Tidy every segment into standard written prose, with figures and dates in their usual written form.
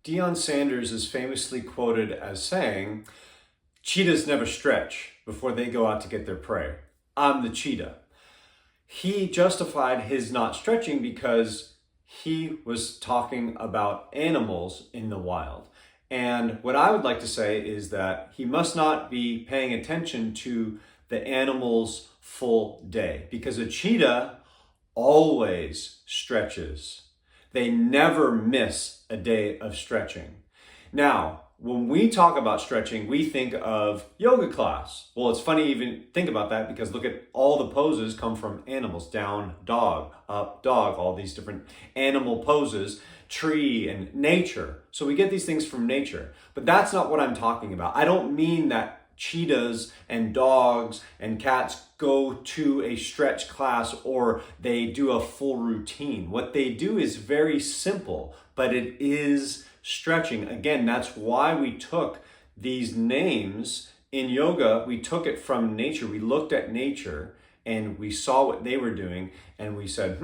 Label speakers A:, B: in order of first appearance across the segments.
A: Deion Sanders is famously quoted as saying, cheetahs never stretch before they go out to get their prey. I'm the cheetah. He justified his not stretching because he was talking about animals in the wild. And what I would like to say is that he must not be paying attention to the animal's full day, because a cheetah always stretches. They never miss a day of stretching. Now, when we talk about stretching, we think of yoga class. Well, it's funny even think about that, because look at all the poses come from animals. Down dog, up dog, all these different animal poses, tree and nature. So we get these things from nature, but that's not what I'm talking about. I don't mean that cheetahs and dogs and cats go to a stretch class or they do a full routine. What they do is very simple, but it is stretching. Again, that's why we took these names in yoga. We took it from nature. We looked at nature and we saw what they were doing and we said,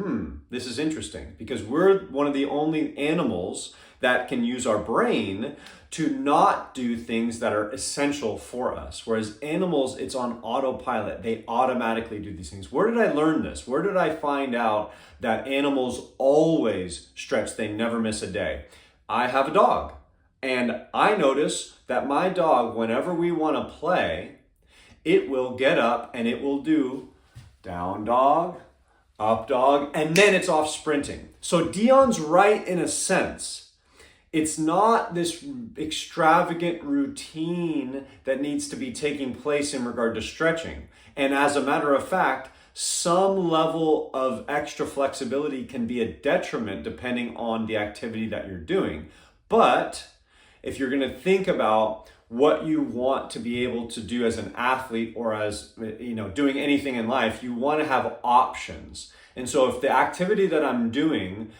A: this is interesting, because we're one of the only animals that can use our brain to not do things that are essential for us. Whereas animals, it's on autopilot. They automatically do these things. Where did I learn this? Where did I find out that animals always stretch? They never miss a day. I have a dog, and I notice that my dog, whenever we want to play, it will get up and it will do down dog, up dog, and then it's off sprinting. So Deion's right in a sense. It's not this extravagant routine that needs to be taking place in regard to stretching. And as a matter of fact, some level of extra flexibility can be a detriment depending on the activity that you're doing. But if you're going to think about what you want to be able to do as an athlete or as, doing anything in life, you want to have options. And so if the activity that I'm doing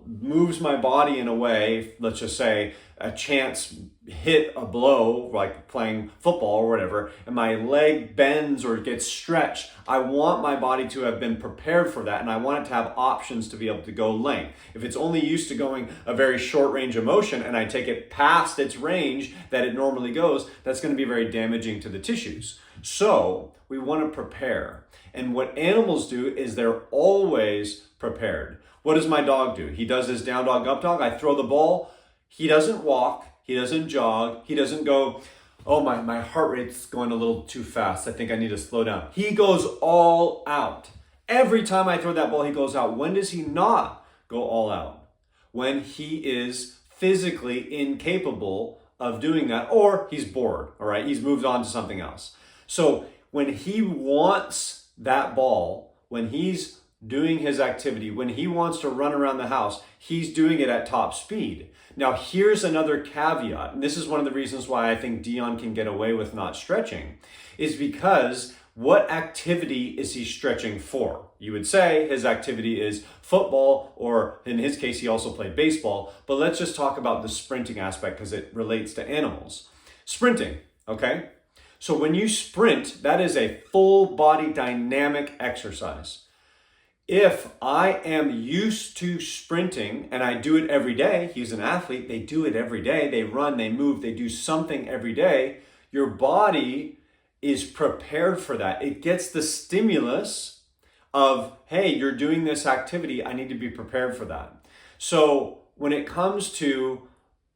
A: moves my body in a way, let's just say a chance hit a blow, like playing football or whatever, and my leg bends or gets stretched, I want my body to have been prepared for that, and I want it to have options to be able to go length. If it's only used to going a very short range of motion and I take it past its range that it normally goes, that's going to be very damaging to the tissues. So we want to prepare. And what animals do is they're always prepared. What does my dog do? He does his down dog, up dog. I throw the ball. He doesn't walk. He doesn't jog. He doesn't go, oh, my heart rate's going a little too fast. I think I need to slow down. He goes all out. Every time I throw that ball, he goes out. When does he not go all out? When he is physically incapable of doing that, or he's bored, all right? He's moved on to something else. So when he wants that ball, when he's doing his activity, when he wants to run around the house, he's doing it at top speed. Now, here's another caveat, and this is one of the reasons why I think Deion can get away with not stretching, is because what activity is he stretching for? You would say his activity is football, or in his case, he also played baseball, but let's just talk about the sprinting aspect because it relates to animals. Sprinting, okay? So when you sprint, that is a full body dynamic exercise. If I am used to sprinting and I do it every day, he's an athlete, they do it every day, they run, they move, they do something every day, your body is prepared for that. It gets the stimulus of, hey, you're doing this activity, I need to be prepared for that. So when it comes to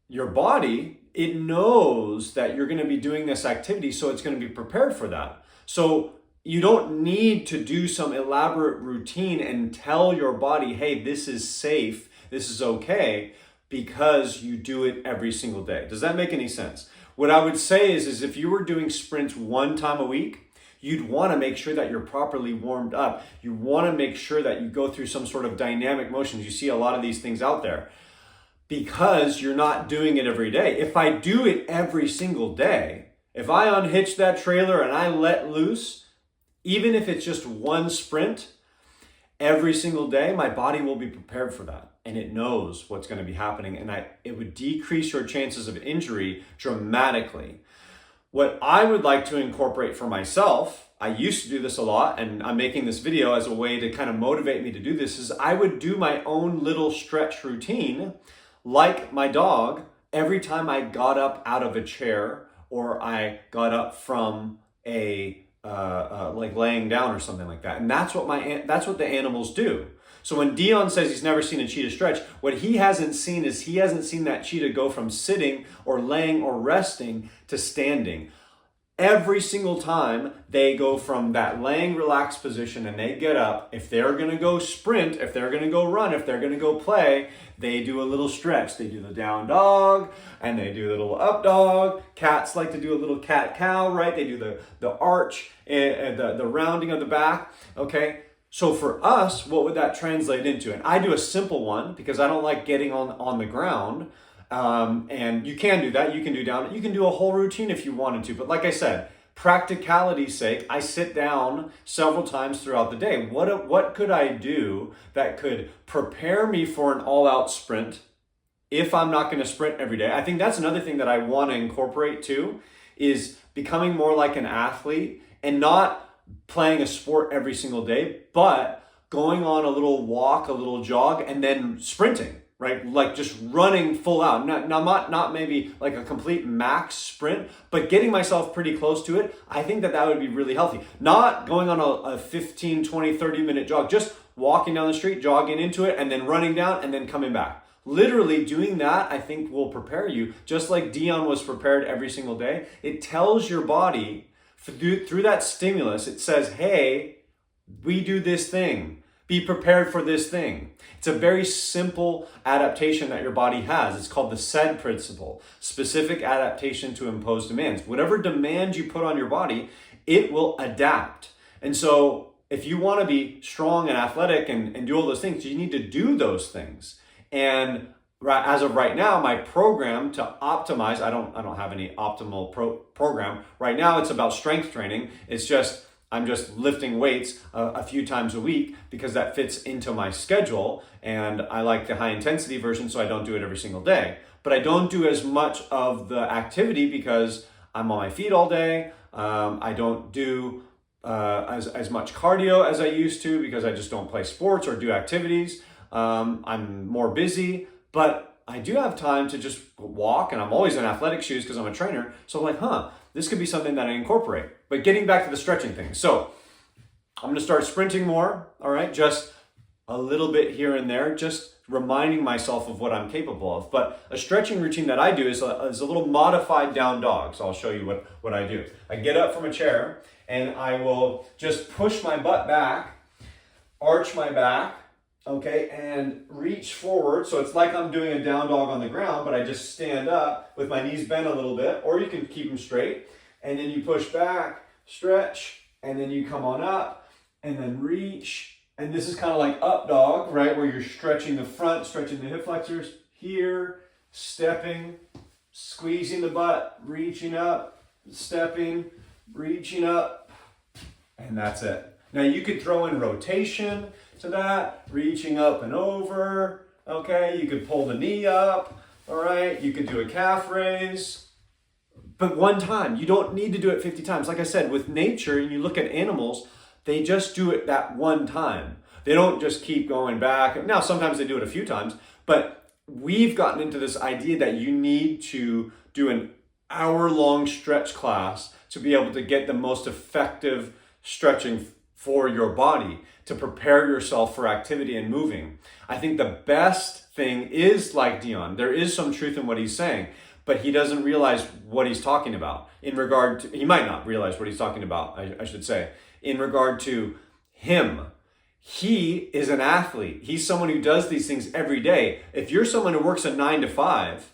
A: your body, it knows that you're going to be doing this activity, so it's going to be prepared for that. So you don't need to do some elaborate routine and tell your body, hey, this is safe, this is okay, because you do it every single day. Does that make any sense? What I would say is if you were doing sprints one time a week, you'd want to make sure that you're properly warmed up. You want to make sure that you go through some sort of dynamic motions. You see a lot of these things out there because you're not doing it every day. If I do it every single day, if I unhitch that trailer and I let loose, even if it's just one sprint every single day, my body will be prepared for that. And it knows what's going to be happening. And it would decrease your chances of injury dramatically. What I would like to incorporate for myself, I used to do this a lot, and I'm making this video as a way to kind of motivate me to do this, is I would do my own little stretch routine like my dog every time I got up out of a chair or I got up from like laying down or something like that. And that's what the animals do. So when Deion says he's never seen a cheetah stretch, what he hasn't seen is he hasn't seen that cheetah go from sitting or laying or resting to standing. Every single time they go from that laying relaxed position and they get up, if they're going to go sprint, if they're going to go run, if they're going to go play, they do a little stretch. They do the down dog and they do the little up dog. Cats like to do a little cat cow, right? They do the arch and the rounding of the back, okay? So for us, what would that translate into? And I do a simple one because I don't like getting on the ground. And you can do that. You can do a whole routine if you wanted to. But like I said, practicality's sake, I sit down several times throughout the day. What could I do that could prepare me for an all-out sprint if I'm not going to sprint every day? I think that's another thing that I want to incorporate too, is becoming more like an athlete and not playing a sport every single day, but going on a little walk, a little jog, and then sprinting. Right? Like just running full out. Not maybe like a complete max sprint, but getting myself pretty close to it. I think that would be really healthy. Not going on a 15, 20, 30-minute jog, just walking down the street, jogging into it, and then running down and then coming back. Literally doing that, I think, will prepare you, just like Deion was prepared every single day. It tells your body through that stimulus, it says, hey, we do this thing. Be prepared for this thing. It's a very simple adaptation that your body has. It's called the SAID principle, specific adaptation to imposed demands. Whatever demand you put on your body, it will adapt. And so if you want to be strong and athletic and do all those things, you need to do those things. And as of right now, my program to optimize, I don't have any optimal program. Right now, it's about strength training. I'm just lifting weights a few times a week because that fits into my schedule, and I like the high intensity version, so I don't do it every single day. But I don't do as much of the activity because I'm on my feet all day. I don't do as much cardio as I used to because I just don't play sports or do activities. I'm more busy, but I do have time to just walk, and I'm always in athletic shoes because I'm a trainer. So I'm like, this could be something that I incorporate. But getting back to the stretching thing. So I'm going to start sprinting more, all right? Just a little bit here and there, just reminding myself of what I'm capable of. But a stretching routine that I do is a little modified down dog. So I'll show you what I do. I get up from a chair, and I will just push my butt back, arch my back, okay, and reach forward. So it's like I'm doing a down dog on the ground, but I just stand up with my knees bent a little bit, or you can keep them straight. And then you push back, stretch, and then you come on up, and then reach. And this is kind of like up dog, right? Where you're stretching the front, stretching the hip flexors. Here, stepping, squeezing the butt, reaching up, stepping, reaching up, and that's it. Now you could throw in rotation to that, reaching up and over, okay? You could pull the knee up, all right? You could do a calf raise. But one time, you don't need to do it 50 times. Like I said, with nature, and you look at animals, they just do it that one time. They don't just keep going back. Now, sometimes they do it a few times, but we've gotten into this idea that you need to do an hour-long stretch class to be able to get the most effective stretching for your body, to prepare yourself for activity and moving. I think the best thing is like Deion. There is some truth in what he's saying, but he doesn't realize what he's talking about he might not realize what he's talking about, I should say, in regard to him. He is an athlete. He's someone who does these things every day. If you're someone who works a 9 to 5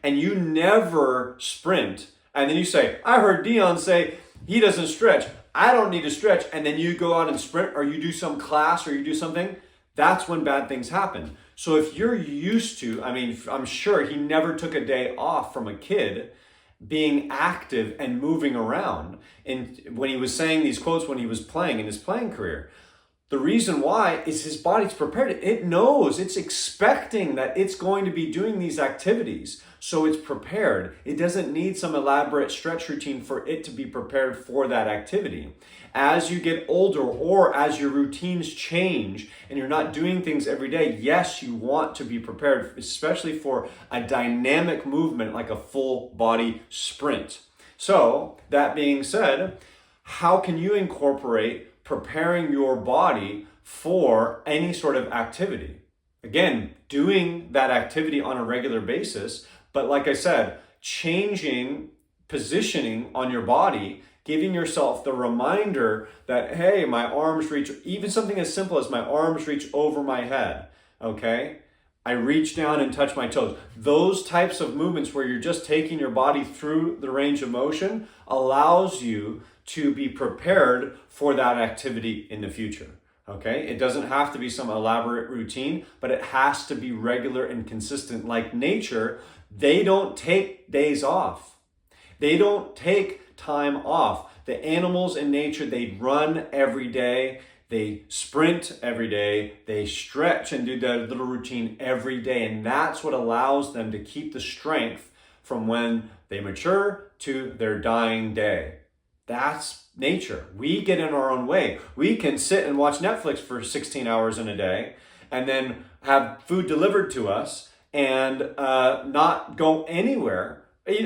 A: and you never sprint, and then you say, I heard Deion say he doesn't stretch, I don't need to stretch, and then you go out and sprint, or you do some class, or you do something, that's when bad things happen. So if you're used to, I'm sure he never took a day off from a kid being active and moving around. And when he was saying these quotes when he was playing in his playing career, The reason why is his body's prepared. It knows, it's expecting that it's going to be doing these activities. So it's prepared. It doesn't need some elaborate stretch routine for it to be prepared for that activity. As you get older or as your routines change and you're not doing things every day, yes, you want to be prepared, especially for a dynamic movement like a full body sprint. So that being said, how can you incorporate preparing your body for any sort of activity? Again, doing that activity on a regular basis, but like I said, changing positioning on your body, giving yourself the reminder that, hey, my arms reach, even something as simple as my arms reach over my head, okay? I reach down and touch my toes. Those types of movements where you're just taking your body through the range of motion allows you to be prepared for that activity in the future. Okay, it doesn't have to be some elaborate routine, but it has to be regular and consistent. Like nature, they don't take days off. They don't take time off. The animals in nature, they run every day. They sprint every day. They stretch and do their little routine every day. And that's what allows them to keep the strength from when they mature to their dying day. That's nature. We get in our own way. We can sit and watch Netflix for 16 hours in a day and then have food delivered to us and not go anywhere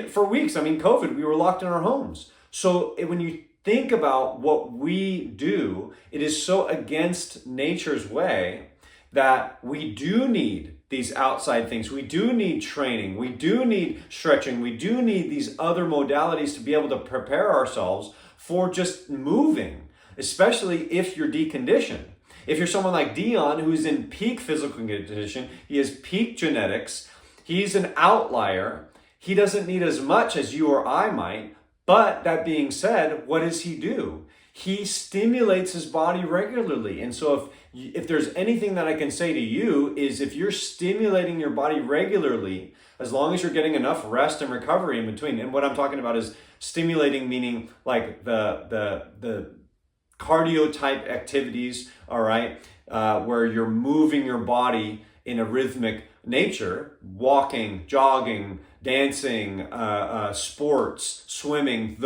A: for weeks. I mean, COVID, we were locked in our homes. So when you think about what we do, it is so against nature's way that we do need these outside things. We do need training. We do need stretching. We do need these other modalities to be able to prepare ourselves for just moving, especially if you're deconditioned. If you're someone like Deion, who's in peak physical condition, he has peak genetics, he's an outlier, he doesn't need as much as you or I might. But that being said, what does he do? He stimulates his body regularly. And so if there's anything that I can say to you is if you're stimulating your body regularly, as long as you're getting enough rest and recovery in between, and what I'm talking about is stimulating, meaning like the cardio type activities, all right, where you're moving your body in a rhythmic nature, walking, jogging, dancing, sports, swimming,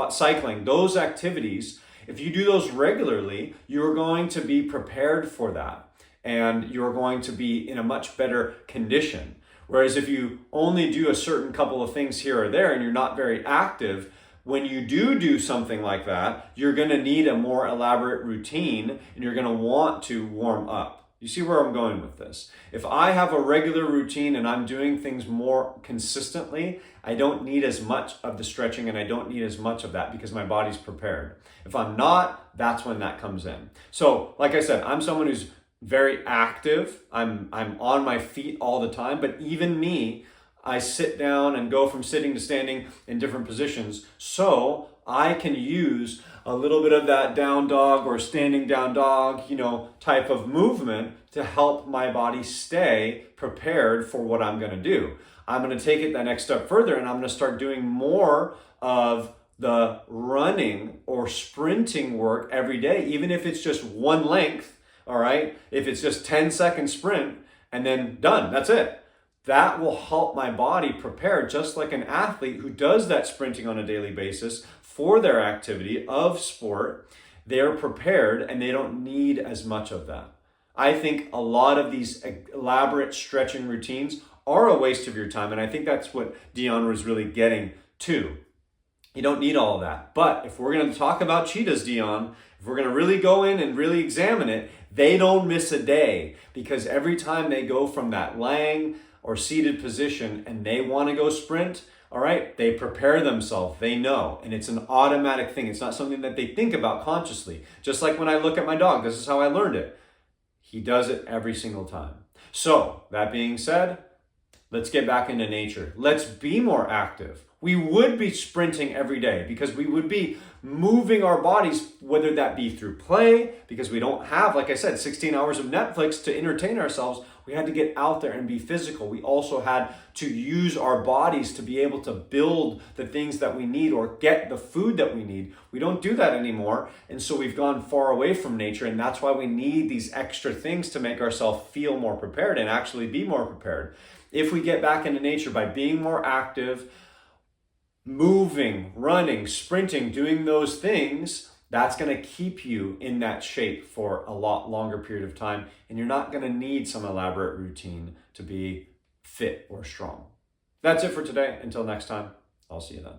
A: cycling, those activities. If you do those regularly, you're going to be prepared for that and you're going to be in a much better condition. Whereas if you only do a certain couple of things here or there and you're not very active, when you do something like that, you're going to need a more elaborate routine and you're going to want to warm up. You see where I'm going with this? If I have a regular routine and I'm doing things more consistently, I don't need as much of the stretching and I don't need as much of that because my body's prepared. If I'm not, that's when that comes in. So, like I said, I'm someone who's very active. I'm on my feet all the time, but even me, I sit down and go from sitting to standing in different positions. So I can use a little bit of that down dog or standing down dog, type of movement to help my body stay prepared for what I'm going to do. I'm going to take it the next step further and I'm going to start doing more of the running or sprinting work every day, even if it's just one length, all right? If it's just 10-second sprint and then done, that's it. That will help my body prepare, just like an athlete who does that sprinting on a daily basis for their activity of sport. They're prepared and they don't need as much of that. I think a lot of these elaborate stretching routines are a waste of your time. And I think that's what Deion was really getting to. You don't need all of that. But if we're going to talk about cheetahs, Deion, if we're going to really go in and really examine it, they don't miss a day because every time they go from that lying or seated position and they want to go sprint, all right, they prepare themselves, they know, and it's an automatic thing. It's not something that they think about consciously. Just like when I look at my dog, this is how I learned it. He does it every single time. So that being said, let's get back into nature. Let's be more active. We would be sprinting every day because we would be moving our bodies, whether that be through play, because we don't have, like I said, 16 hours of Netflix to entertain ourselves. We had to get out there and be physical. We also had to use our bodies to be able to build the things that we need or get the food that we need. We don't do that anymore. And so we've gone far away from nature. And that's why we need these extra things to make ourselves feel more prepared and actually be more prepared. If we get back into nature by being more active, moving, running, sprinting, doing those things, that's going to keep you in that shape for a lot longer period of time. And you're not going to need some elaborate routine to be fit or strong. That's it for today. Until next time, I'll see you then.